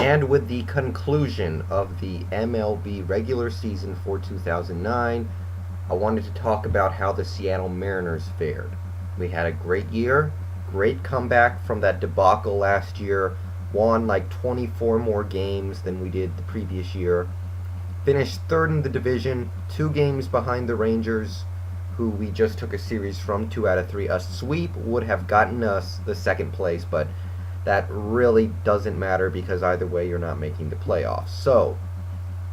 And with the conclusion of the MLB regular season for 2009, I wanted to talk about how the Seattle Mariners fared. We had a great year, great comeback from that debacle last year, won like 24 more games than we did the previous year, finished third in the division, 2 games behind the Rangers, who we just took a series from, 2 out of 3. A sweep would have gotten us the second place, but that really doesn't matter because either way you're not making the playoffs. So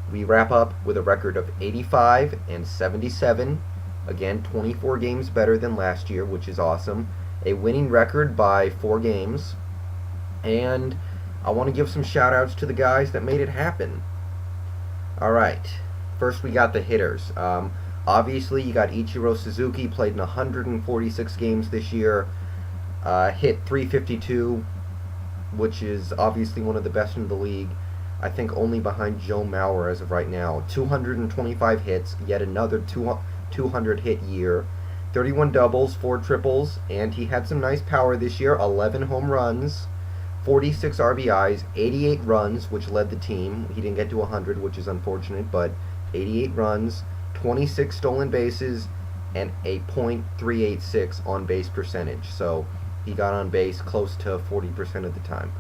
we wrap up with a record of 85 and 77. Again, 24 games better than last year, which is awesome. A winning record by 4 games. And I want to give some shout outs to the guys that made it happen. Alright, first we got the hitters. Obviously, you got Ichiro Suzuki, played in 146 games this year, hit 352, which is obviously one of the best in the league. I think only behind Joe Mauer as of right now. 225 hits, yet another 200 hit year. 31 doubles, 4 triples, and he had some nice power this year. 11 home runs, 46 RBIs, 88 runs, which led the team. He didn't get to 100, which is unfortunate, but 88 runs, 26 stolen bases, and a .386 on base percentage. So he got on base close to 40% of the time.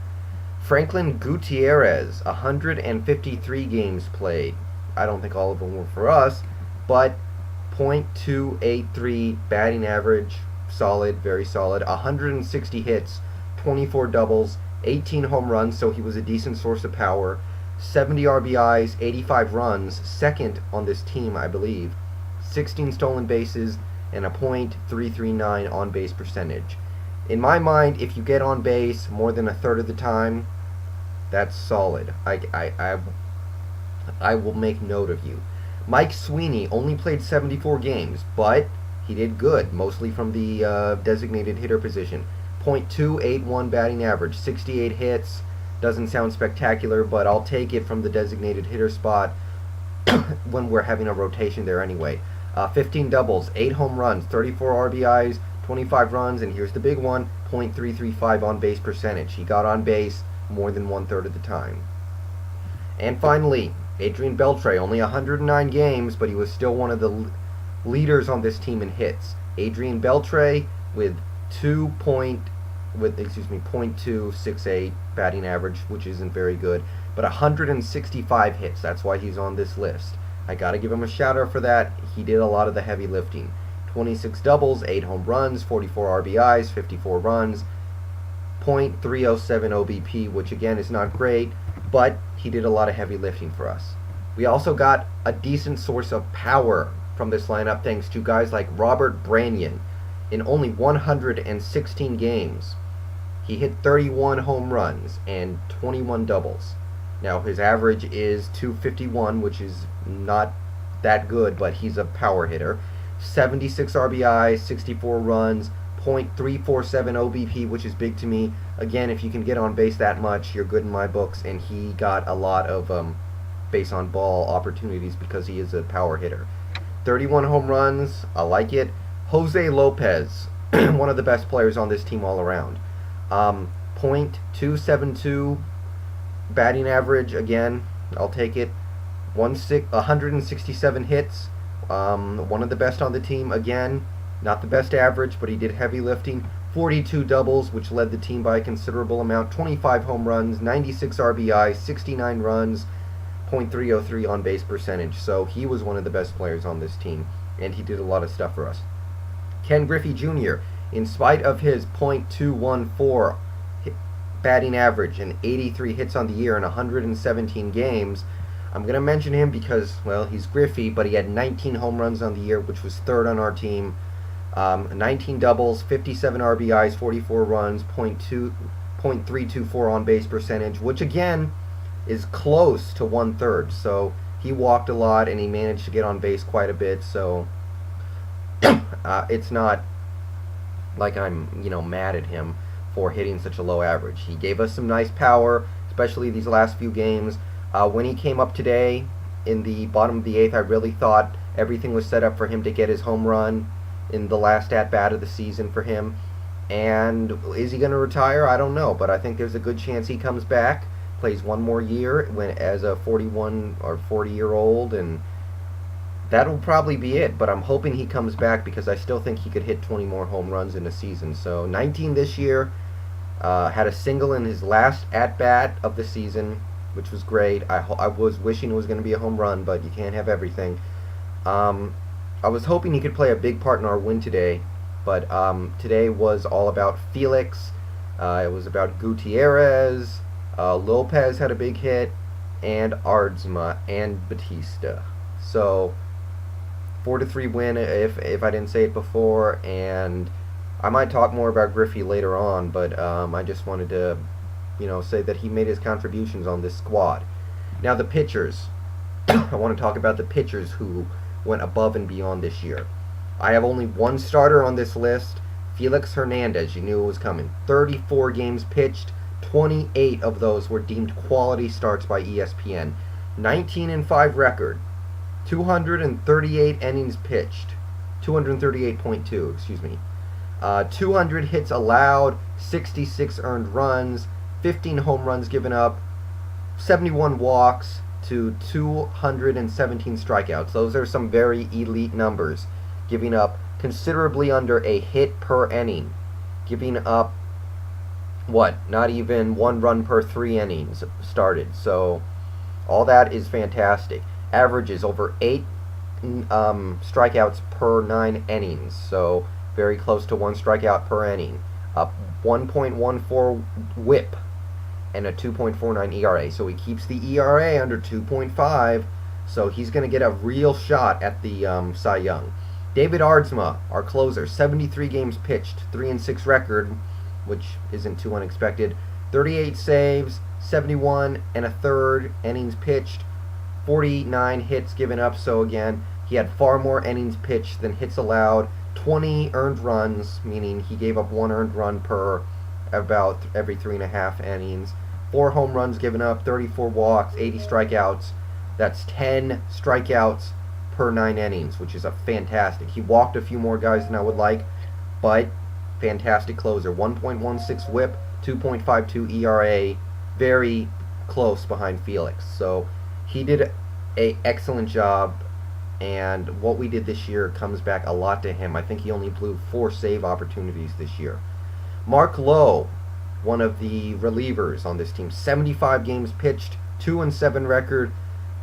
Franklin Gutierrez, 153 games played. I don't think all of them were for us, but .283 batting average, solid, very solid. 160 hits, 24 doubles, 18 home runs, so he was a decent source of power. 70 RBIs, 85 runs, second on this team, I believe. 16 stolen bases, and a .339 on base percentage. In my mind, if you get on base more than a third of the time, that's solid. I will make note of you. Mike Sweeney only played 74 games, but he did good, mostly from the designated hitter position. .281 batting average, 68 hits. Doesn't sound spectacular, but I'll take it from the designated hitter spot when we're having a rotation there anyway. 15 doubles, 8 home runs, 34 RBIs, 25 runs, and here's the big one, .335 on base percentage. He got on base more than 1/3 of the time. And finally, Adrian Beltre, only 109 games, but he was still one of the leaders on this team in hits. Adrian Beltre with .268 batting average, which isn't very good, but 165 hits. That's why he's on this list. I gotta give him a shout out for that. He did a lot of the heavy lifting. 26 doubles, 8 home runs, 44 RBIs, 54 runs, .307 OBP, which again is not great, but he did a lot of heavy lifting for us. We also got a decent source of power from this lineup thanks to guys like Robert Branyan. In only 116 games, he hit 31 home runs and 21 doubles. Now, his average is .251, which is not that good, but he's a power hitter. 76 RBIs, 64 runs, .347 OBP, which is big to me. Again, if you can get on base that much, you're good in my books, and he got a lot of base on ball opportunities because he is a power hitter. 31 home runs, I like it. Jose Lopez, one of the best players on this team all around. .272 batting average, again, I'll take it. 167 hits, one of the best on the team, again, not the best average, but he did heavy lifting. 42 doubles, which led the team by a considerable amount. 25 home runs, 96 RBI, 69 runs, .303 on base percentage. So he was one of the best players on this team, and he did a lot of stuff for us. Ken Griffey Jr., in spite of his .214 batting average and 83 hits on the year in 117 games, I'm going to mention him because, well, he's Griffey, but he had 19 home runs on the year, which was third on our team. 19 doubles, 57 RBIs, 44 runs, .324 on base percentage, which again is close to 1/3. So he walked a lot and he managed to get on base quite a bit. So it's not like I'm mad at him for hitting such a low average. He gave us some nice power, especially these last few games. When he came up today in the bottom of the 8th, I really thought everything was set up for him to get his home run in the last at-bat of the season for him. And is he going to retire? I don't know, but I think there's a good chance he comes back plays one more year when as a 41 or 40-year-old, and that'll probably be it. But I'm hoping he comes back because I still think he could hit 20 more home runs in a season. So 19 this year. Had a single in his last at bat of the season, which was great. I was wishing it was going to be a home run, but you can't have everything. I was hoping he could play a big part in our win today, but today was all about Felix. It was about Gutierrez. Lopez had a big hit, and Aardsma and Batista. So 4-3 win if I didn't say it before, and I might talk more about Griffey later on, but I just wanted to, say that he made his contributions on this squad. Now the pitchers. I want to talk about the pitchers who went above and beyond this year. I have only one starter on this list, Felix Hernandez. You knew it was coming. 34 games pitched, 28 of those were deemed quality starts by ESPN. 19-5 record, 238 innings pitched, 238.2, excuse me. 200 hits allowed, 66 earned runs, 15 home runs given up, 71 walks to 217 strikeouts. Those are some very elite numbers, giving up considerably under a hit per inning, giving up not even 1 run per 3 innings started. So all that is fantastic. Averages over 8 strikeouts per 9 innings, so very close to 1 strikeout per inning. 1.14 whip and a 2.49 ERA. So he keeps the ERA under 2.5, so he's going to get a real shot at the Cy Young. David Aardsma, our closer, 73 games pitched, 3-6 record, which isn't too unexpected. 38 saves, 71 and a third innings pitched, 49 hits given up. So again, he had far more innings pitched than hits allowed. 20 earned runs, meaning he gave up 1 earned run per about every 3.5 innings. 4 home runs given up, 34 walks, 80 strikeouts. That's 10 strikeouts per 9 innings, which is a fantastic. He walked a few more guys than I would like, but fantastic closer. 1.16 whip, 2.52 ERA, very close behind Felix. So he did an excellent job, and what we did this year comes back a lot to him. I think he only blew 4 save opportunities this year. Mark Lowe, one of the relievers on this team, 75 games pitched, 2-7 record,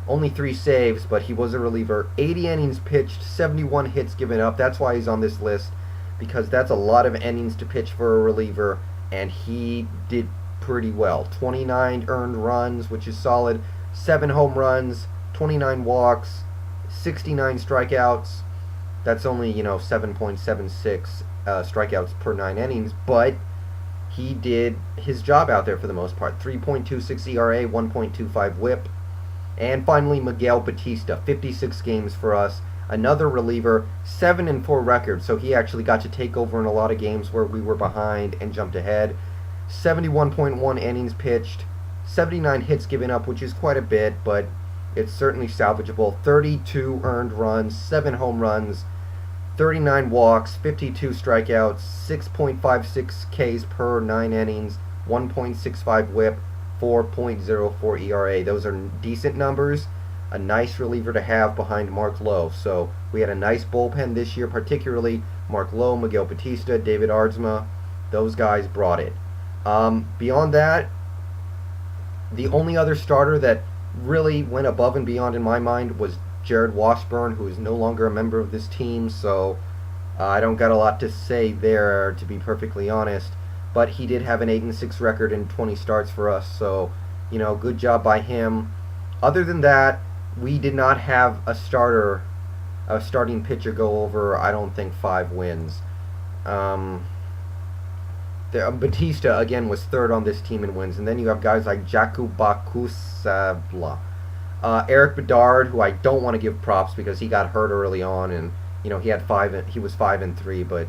only 3 saves, but he was a reliever. 80 innings pitched, 71 hits given up. That's why he's on this list, because that's a lot of innings to pitch for a reliever, and he did pretty well. 29 earned runs, which is solid, 7 home runs, 29 walks, 69 strikeouts. That's only, 7.76 strikeouts per 9 innings, but he did his job out there for the most part. 3.26 ERA, 1.25 whip. And finally, Miguel Batista, 56 games for us. Another reliever, 7-4 record, so he actually got to take over in a lot of games where we were behind and jumped ahead. 71.1 innings pitched, 79 hits given up, which is quite a bit, but it's certainly salvageable. 32 earned runs, 7 home runs, 39 walks, 52 strikeouts, 6.56 Ks per 9 innings, 1.65 whip, 4.04 ERA. Those are decent numbers. A nice reliever to have behind Mark Lowe. So we had a nice bullpen this year, particularly Mark Lowe, Miguel Batista, David Aardsma. Those guys brought it. Beyond that, the only other starter that really went above and beyond in my mind was Jared Washburn, who is no longer a member of this team, so I don't got a lot to say there, to be perfectly honest. But he did have an 8-6 record in 20 starts for us, so good job by him. Other than that, we did not have a starting pitcher go over, I don't think, 5 wins. Batista, again, was third on this team in wins. And then you have guys like Jakub Bakusabla. Eric Bedard, who I don't want to give props because he got hurt early on. And, he was 5-3, but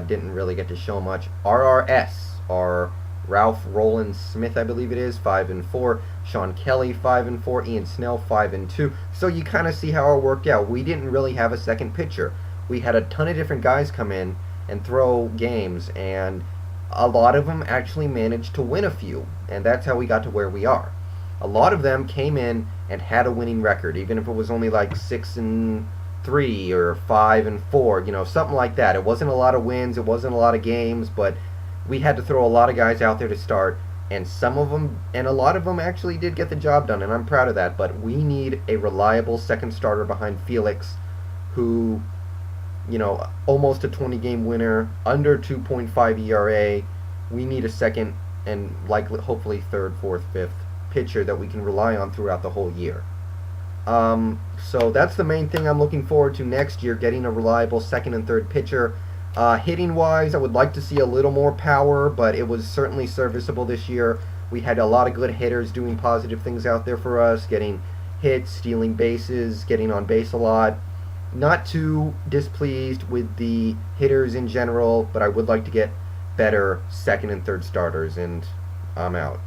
didn't really get to show much. RRS, or Ralph Roland Smith, I believe it is, 5-4. Sean Kelly, 5-4. Ian Snell, 5-2. So you kind of see how it worked out. We didn't really have a second pitcher. We had a ton of different guys come in and throw games, and a lot of them actually managed to win a few, and that's how we got to where we are. A lot of them came in and had a winning record, even if it was only like 6-3 or 5-4, something like that. It wasn't a lot of wins, it wasn't a lot of games, but we had to throw a lot of guys out there to start, and some of them, and a lot of them actually did get the job done, and I'm proud of that. But we need a reliable second starter behind Felix, who, almost a 20 game winner, under 2.5 ERA. We need a second and likely, hopefully, third, fourth, fifth pitcher that we can rely on throughout the whole year. So that's the main thing I'm looking forward to next year, getting a reliable second and third pitcher. Hitting wise, I would like to see a little more power, but it was certainly serviceable this year. We had a lot of good hitters doing positive things out there for us, getting hits, stealing bases, getting on base a lot. Not too displeased with the hitters in general, but I would like to get better second and third starters, and I'm out.